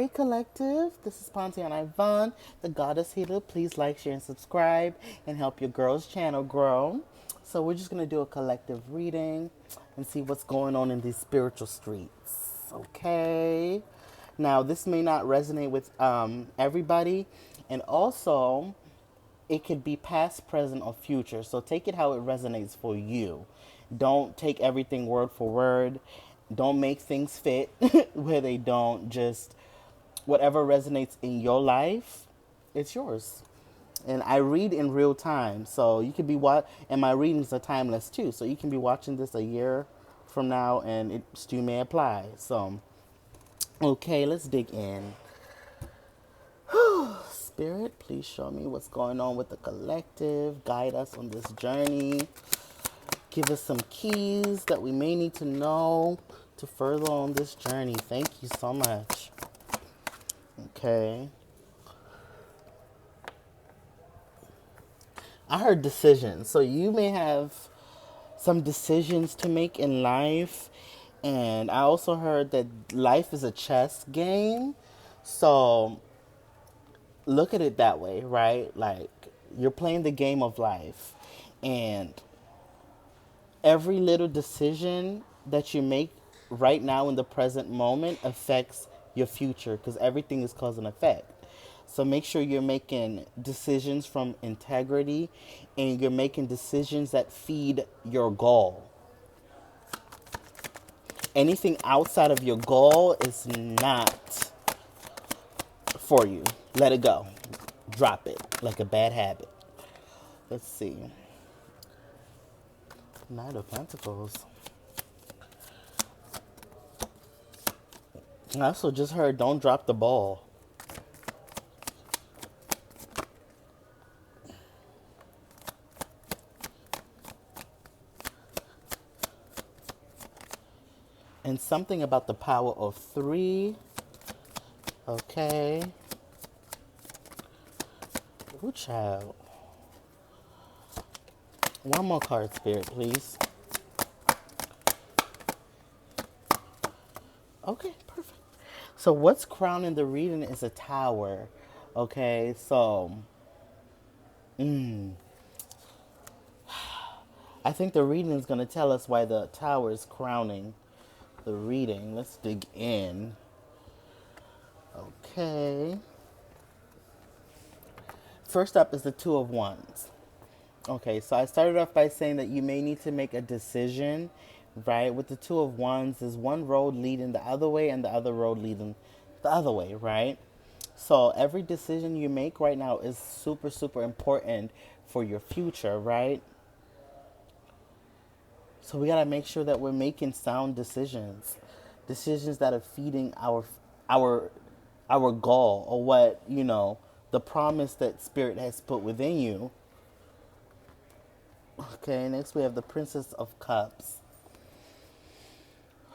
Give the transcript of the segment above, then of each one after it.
Hey collective, this is Pontiannaivan, the goddess healer. Please like, share, and subscribe and help your girls' channel grow. So we're just gonna do a collective reading and see what's going on in these spiritual streets. Okay. Now this may not resonate with everybody, and also it could be past, present, or future. So take it how it resonates for you. Don't take everything word for word. Don't make things fit where they don't. Just whatever resonates in your life, it's yours. And I read in real time, so you could be and my readings are timeless too. So you can be watching this a year from now, and it still may apply. So, okay, let's dig in. Spirit, please show me what's going on with the collective. Guide us on this journey. Give us some keys that we may need to know to further on this journey. Thank you so much. Okay. I heard decisions. So you may have some decisions to make in life. And I also heard that life is a chess game. So look at it that way, right? Like you're playing the game of life. And every little decision that you make right now in the present moment affects your future because everything is cause and effect. So make sure you're making decisions from integrity and you're making decisions that feed your goal. Anything outside of your goal is not for you. Let it go. Drop it like a bad habit. Let's see. Knight of Pentacles. I also just heard don't drop the ball. And something about the power of 3. Okay. Ooh, child. One more card, Spirit, please. Okay, perfect. So what's crowning the reading is a tower. Okay, so I think the reading is going to tell us why the tower is crowning the reading. Let's dig in. Okay. First up is the Two of Wands. Okay, so I started off by saying that you may need to make a decision, right? With the Two of Wands, is one road leading the other way and the other road leading the other way, right? So every decision you make right now is super, super important for your future, right? So we gotta make sure that we're making sound decisions, decisions that are feeding our our goal or what the promise that Spirit has put within you. Okay, next we have the Princess of Cups.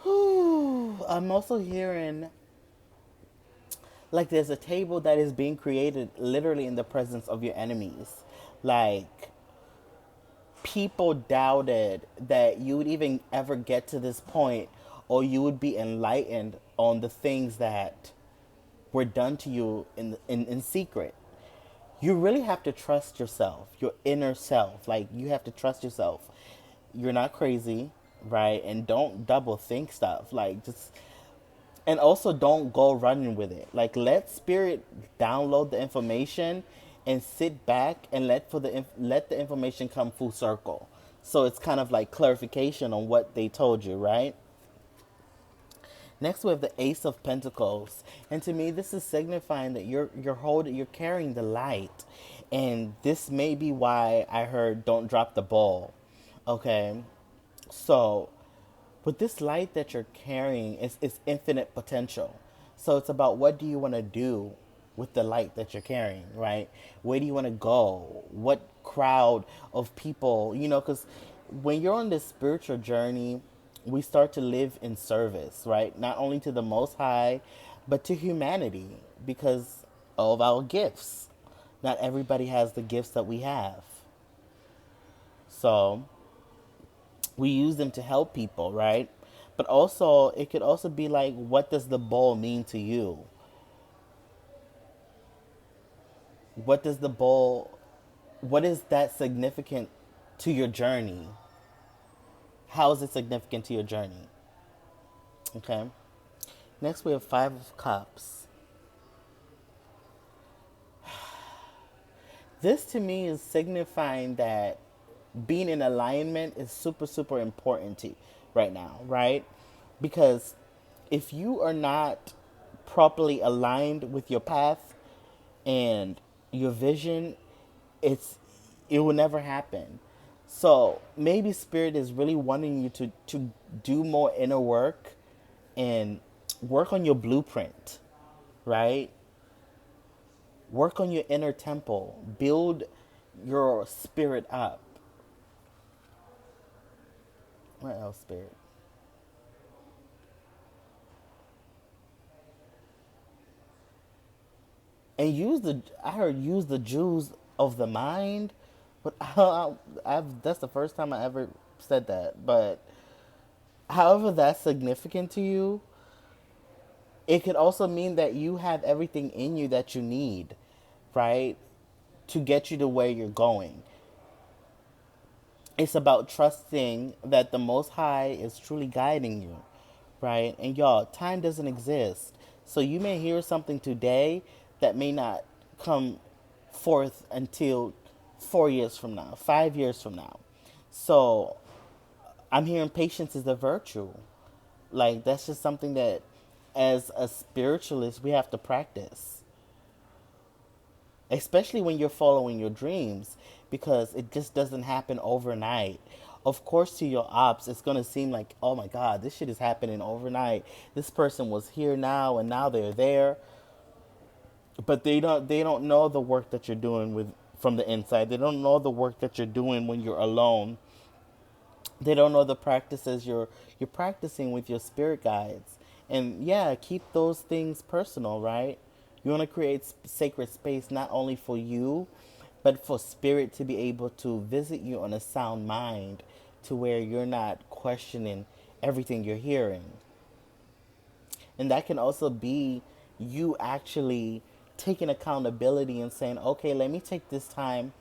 Whew, I'm also hearing like there's a table that is being created literally in the presence of your enemies. Like people doubted that you would even ever get to this point or you would be enlightened on the things that were done to you in secret. You really have to trust yourself, your inner self. Like you have to trust yourself. You're not crazy, right? And don't double think stuff. Like just and also don't go running with it. Like let Spirit download the information and sit back and let the information come full circle. So it's kind of like clarification on what they told you, right? Next we have the Ace of Pentacles. And to me this is signifying that you're carrying the light. And this may be why I heard don't drop the ball. Okay? So with this light that you're carrying, it's infinite potential. So it's about what do you want to do with the light that you're carrying, right? Where do you want to go? What crowd of people, because when you're on this spiritual journey, we start to live in service, right? Not only to the Most High, but to humanity because of our gifts. Not everybody has the gifts that we have. So we use them to help people, right? But also, it could also be like, what does the bowl mean to you? What does the bowl, what is that significant to your journey? How is it significant to your journey? Okay. Next, we have Five of Cups. This to me is signifying that being in alignment is super, super important to you right now, right? Because if you are not properly aligned with your path and your vision, it's it will never happen. So maybe spirit is really wanting you to do more inner work and work on your blueprint, right? Work on your inner temple. Build your spirit up. What else, spirit? And I heard use the jewels of the mind, but that's the first time I ever said that. But however that's significant to you, it could also mean that you have everything in you that you need, right? To get you to where you're going. It's about trusting that the Most High is truly guiding you, right? And y'all, time doesn't exist. So you may hear something today that may not come forth until 4 years from now, 5 years from now. So I'm hearing patience is a virtue. Like, that's just something that, as a spiritualist, we have to practice, especially when you're following your dreams, because it just doesn't happen overnight. Of course, to your ops, it's going to seem like, oh my God, this shit is happening overnight. This person was here now and now they're there. But they don't know the work that you're doing with from the inside. They don't know the work that you're doing when you're alone. They don't know the practices you're practicing with your spirit guides. And yeah, keep those things personal, right? You want to create sacred space not only for you, but for spirit to be able to visit you on a sound mind, to where you're not questioning everything you're hearing. And that can also be you actually taking accountability and saying, okay, let me take this time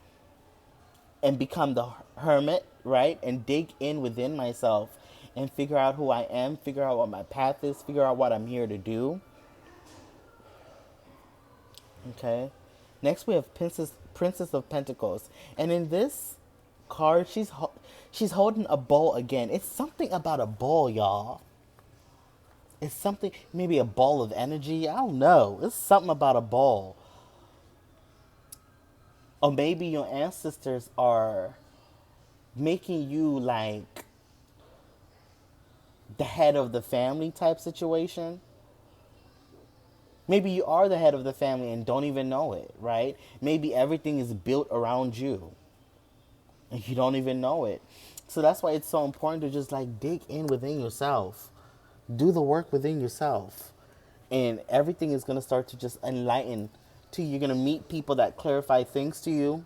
and become the hermit, right? And dig in within myself and figure out who I am, figure out what my path is, figure out what I'm here to do. Okay. Next we have Princess of Pentacles. And in this card, she's holding a bowl again. It's something about a bowl, y'all. It's something, maybe a ball of energy. I don't know. It's something about a ball. Or maybe your ancestors are making you like the head of the family type situation. Maybe you are the head of the family and don't even know it, right? Maybe everything is built around you and you don't even know it. So that's why it's so important to just like dig in within yourself. Do the work within yourself. And everything is going to start to just enlighten to you. You're going to meet people that clarify things to you,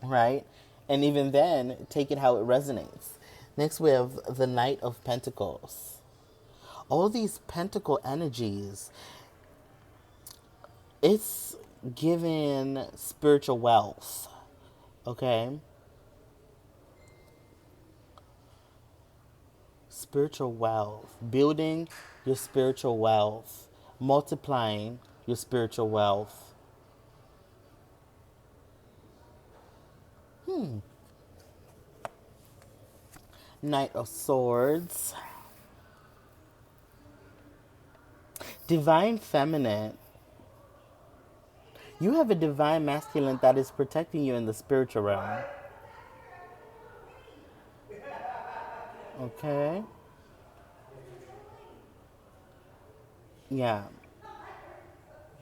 right? And even then, take it how it resonates. Next, we have the Knight of Pentacles. All these pentacle energies, it's giving spiritual wealth, okay? Spiritual wealth, building your spiritual wealth, multiplying your spiritual wealth. Knight of Swords, Divine Feminine. You have a divine masculine that is protecting you in the spiritual realm. Okay? Yeah.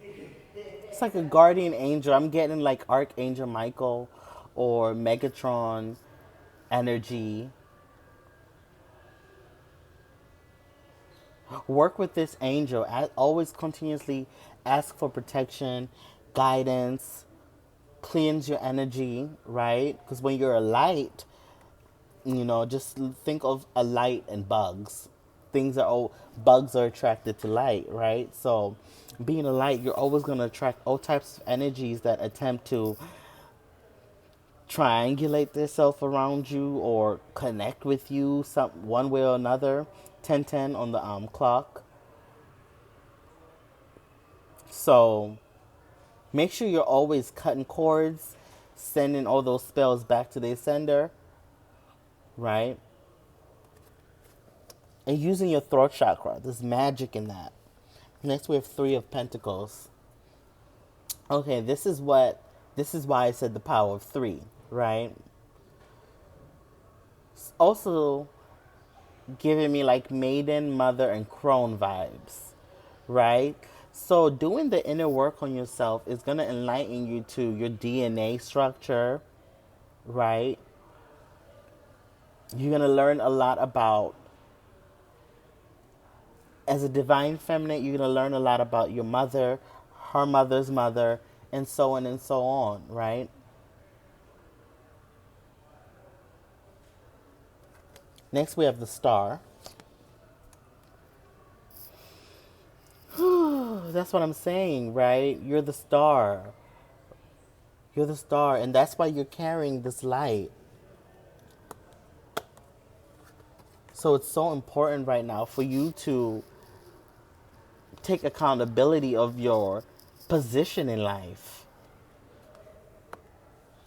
It's like a guardian angel. I'm getting like Archangel Michael or Megatron energy. Work with this angel. Always continuously ask for protection, guidance, cleanse your energy, right? Because when you're a light, just think of a light and bugs. things are all bugs are attracted to light, right? So being a light, you're always going to attract all types of energies that attempt to triangulate themselves around you or connect with you some one way or another. 10:10 on the clock. So make sure you're always cutting cords, sending all those spells back to their sender, right? And using your throat chakra. There's magic in that. Next we have 3 of Pentacles. Okay, this is why I said the power of 3, right? Also giving me like maiden, mother, and crone vibes, right? So doing the inner work on yourself is going to enlighten you to your DNA structure, right? You're going to learn a lot about, as a divine feminine, you're going to learn a lot about your mother, her mother's mother, and so on and so on, right? Next, we have the Star. That's what I'm saying, right? You're the star. You're the star, and that's why you're carrying this light. So it's so important right now for you to take accountability of your position in life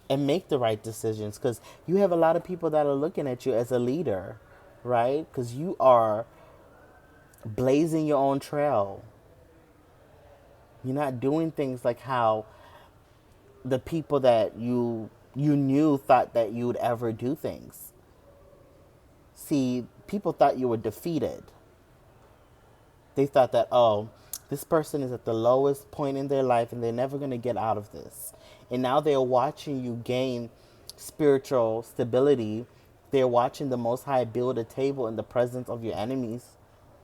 and make the right decisions, because you have a lot of people that are looking at you as a leader, right? Because you are blazing your own trail. You're not doing things like how the people that you knew thought that you would ever do things. See, people thought you were defeated. They thought that, oh, this person is at the lowest point in their life and they're never going to get out of this. And now they're watching you gain spiritual stability. They're watching the Most High build a table in the presence of your enemies,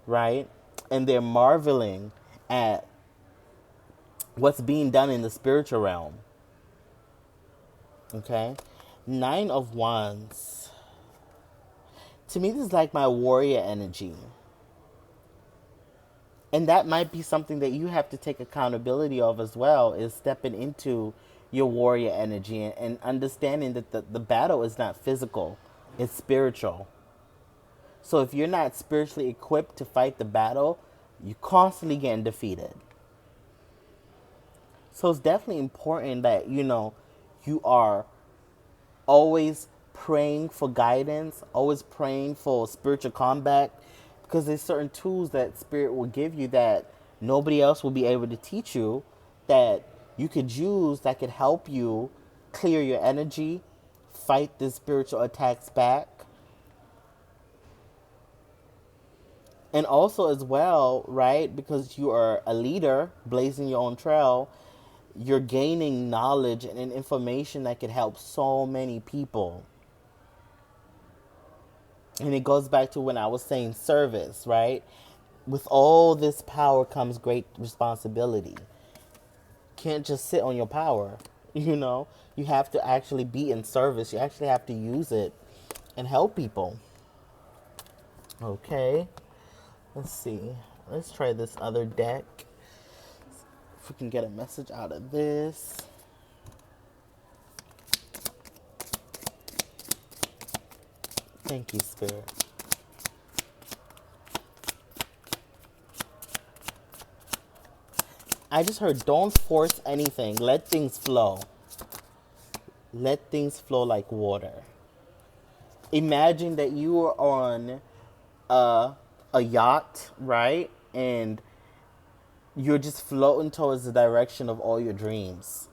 right? And they're marveling at what's being done in the spiritual realm. Okay? 9 of Wands. To me, this is like my warrior energy. And that might be something that you have to take accountability of as well, is stepping into your warrior energy and understanding that the battle is not physical, it's spiritual. So if you're not spiritually equipped to fight the battle, you're constantly getting defeated. So it's definitely important that, you are always praying for guidance, always praying for spiritual combat, because there's certain tools that spirit will give you that nobody else will be able to teach you, that you could use, that could help you clear your energy, fight the spiritual attacks back. And also as well, right, because you are a leader blazing your own trail, you're gaining knowledge and information that could help so many people. And it goes back to when I was saying service, right? With all this power comes great responsibility. Can't just sit on your power, You have to actually be in service. You actually have to use it and help people. Okay. Let's see. Let's try this other deck. If we can get a message out of this. Thank you, Spirit. I just heard, don't force anything. Let things flow. Let things flow like water. Imagine that you are on a yacht, right? And you're just floating towards the direction of all your dreams.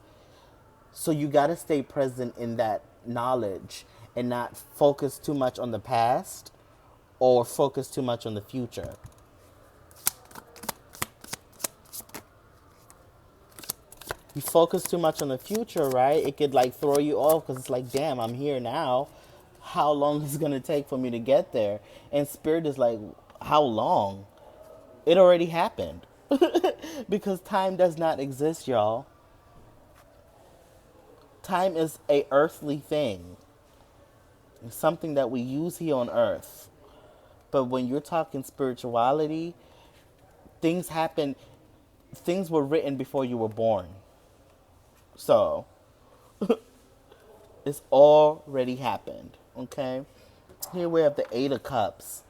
So you got to stay present in that knowledge and not focus too much on the past or focus too much on the future. You focus too much on the future, right? It could like throw you off because it's like, damn, I'm here now. How long is it going to take for me to get there? And Spirit is like, how long? It already happened. Because time does not exist, y'all. Time is a earthly thing. It's something that we use here on earth. But when you're talking spirituality, things happen, things were written before you were born. So it's already happened. Okay? Here we have the Eight of Cups.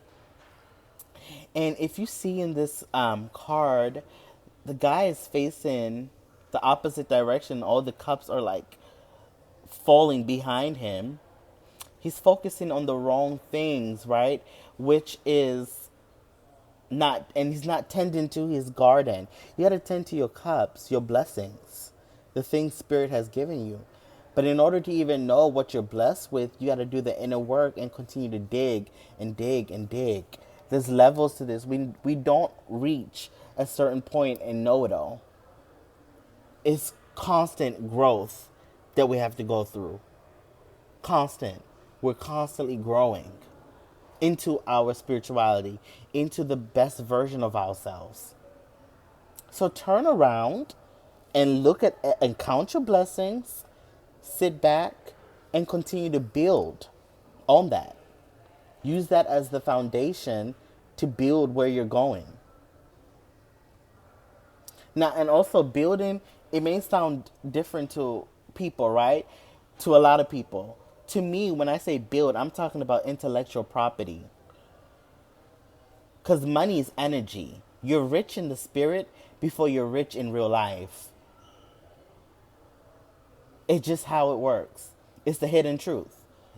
And if you see in this card, the guy is facing the opposite direction. All the cups are like falling behind him. He's focusing on the wrong things, right? Which is not, and he's not tending to his garden. You got to tend to your cups, your blessings, the things Spirit has given you. But in order to even know what you're blessed with, you got to do the inner work and continue to dig and dig and dig. There's levels to this. We don't reach a certain point and know it all. It's constant growth that we have to go through. Constant. We're constantly growing into our spirituality, into the best version of ourselves. So turn around and look at and count your blessings, sit back and continue to build on that. Use that as the foundation to build where you're going. Now, and also building, it may sound different to people, right? To a lot of people. To me, when I say build, I'm talking about intellectual property. Because money is energy. You're rich in the spirit before you're rich in real life. It's just how it works. It's the hidden truth.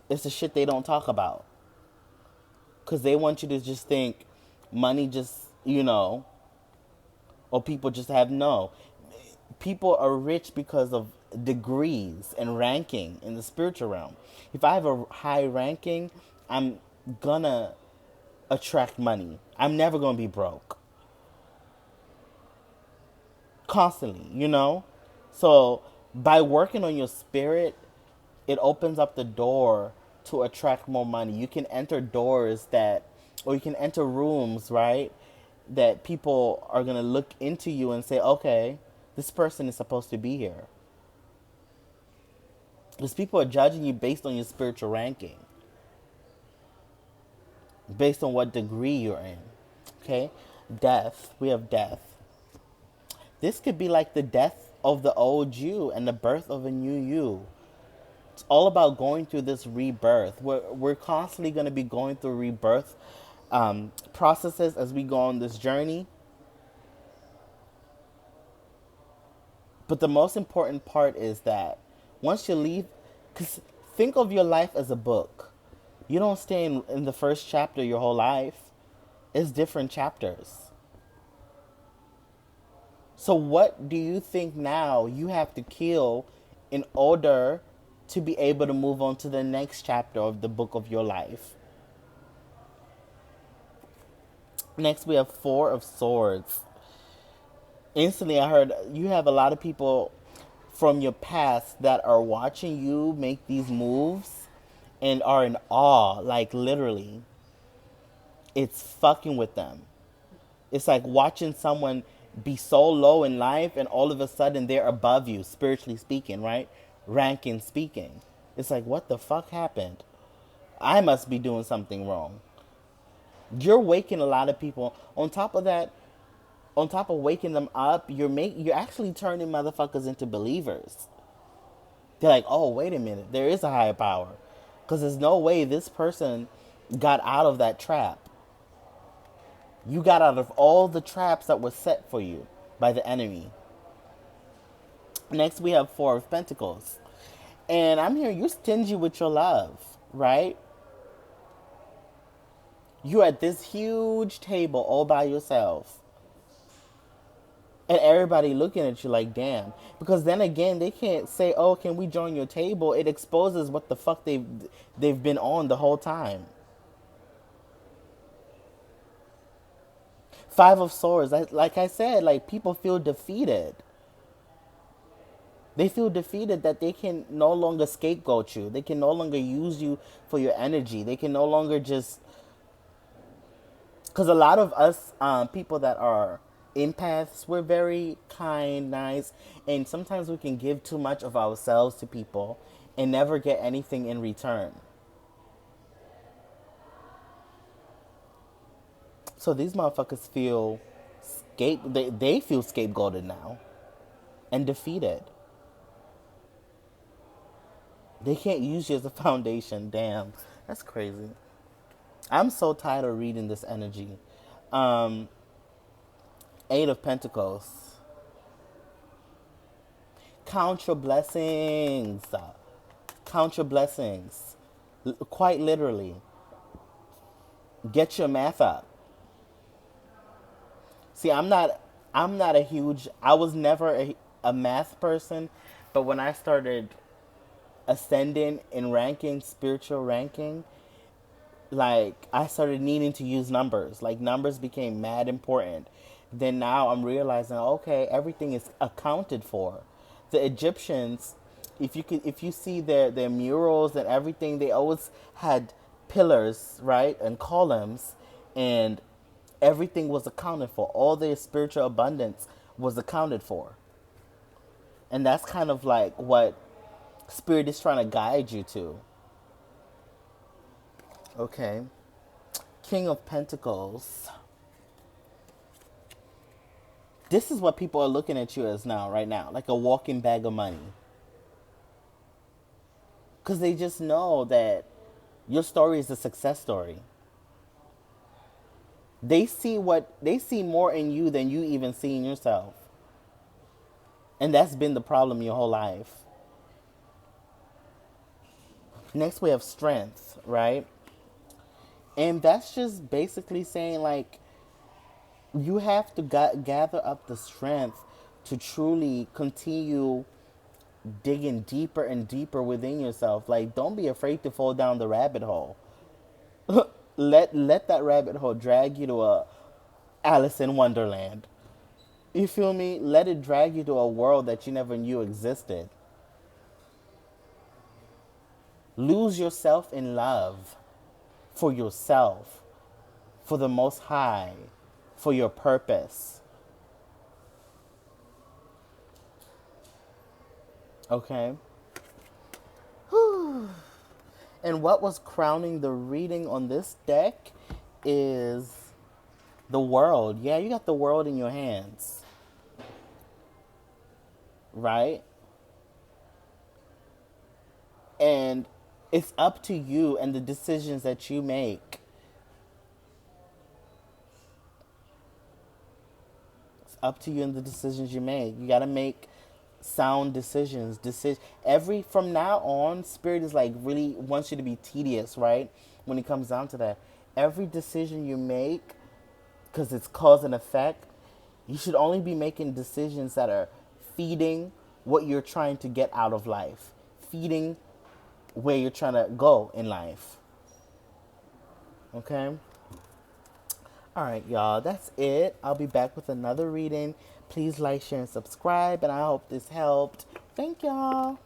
It's the shit they don't talk about. Because they want you to just think money just, or people just have no. People are rich because of degrees and ranking in the spiritual realm. If I have a high ranking, I'm gonna attract money. I'm never gonna be broke. Constantly. So by working on your spirit, it opens up the door to attract more money. You can enter doors or you can enter rooms, right? That people are going to look into you and say, okay, this person is supposed to be here. Because people are judging you based on your spiritual ranking, based on what degree you're in. Okay? Death. We have death. This could be like the death of the old you and the birth of a new you. It's all about going through this rebirth. We're constantly going to be going through rebirth processes as we go on this journey. But the most important part is that once you leave, because think of your life as a book. You don't stay in the first chapter your whole life. It's different chapters. So what do you think now you have to kill in order to be able to move on to the next chapter of the book of your life? Next, we have Four of Swords. Instantly, I heard you have a lot of people from your past that are watching you make these moves and are in awe, like literally. It's fucking with them. It's like watching someone be so low in life and all of a sudden they're above you, spiritually speaking, right? Ranking speaking. It's like, what the fuck happened? I must be doing something wrong. You're waking a lot of people. On top of that, on top of waking them up, you're actually turning motherfuckers into believers. They're like, oh, wait a minute, there is a higher power. Because there's no way this person got out of that trap. You got out of all the traps that were set for you by the enemy. Next, we have Four of Pentacles. And I'm hearing you're stingy with your love, right? You're at this huge table all by yourself. And everybody looking at you like, damn. Because then again, they can't say, oh, can we join your table? It exposes what the fuck they've been on the whole time. Five of Swords, like I said, like people feel defeated. They feel defeated that they can no longer scapegoat you. They can no longer use you for your energy. They can no longer just... Because a lot of us people that are empaths, we're very kind, nice, and sometimes we can give too much of ourselves to people and never get anything in return. So these motherfuckers feel they feel scapegoated now and defeated. They can't use you as a foundation. Damn, that's crazy. I'm so tired of reading this energy. Um, Eight of Pentacles. Count your blessings. Count your blessings. Quite literally. Get your math up. See, I'm not a huge I was never a math person, but when I started ascending in ranking, spiritual ranking, like I started needing to use numbers. Like numbers became mad important. Then now I'm realizing, okay, everything is accounted for. The Egyptians, if you see their murals and everything, they always had pillars, right? And columns, and everything was accounted for. All their spiritual abundance was accounted for. And that's kind of like what spirit is trying to guide you to. Okay. King of Pentacles. This is what people are looking at you as now, right now, like a walking bag of money. Because they just know that your story is a success story. They see more in you than you even see in yourself. And that's been the problem your whole life. Next we have strength, right? And that's just basically saying like you have to gather up the strength to truly continue digging deeper and deeper within yourself. Like don't be afraid to fall down the rabbit hole. Let that rabbit hole drag you to a Alice in Wonderland. You feel me? Let it drag you to a world that you never knew existed. Lose yourself in love for yourself, for the Most High, for your purpose. Okay? Whew. And what was crowning the reading on this deck is the world. Yeah, you got the world in your hands. Right? And it's up to you and the decisions that you make. It's up to you and the decisions you make. You got to make sound decisions. Every from now on, spirit is like really wants you to be tedious, right? When it comes down to that, every decision you make, because it's cause and effect, you should only be making decisions that are feeding what you're trying to get out of life, feeding where you're trying to go in life. Okay? All right, y'all. That's it. I'll be back with another reading. Please like, share, and subscribe. And I hope this helped. Thank y'all.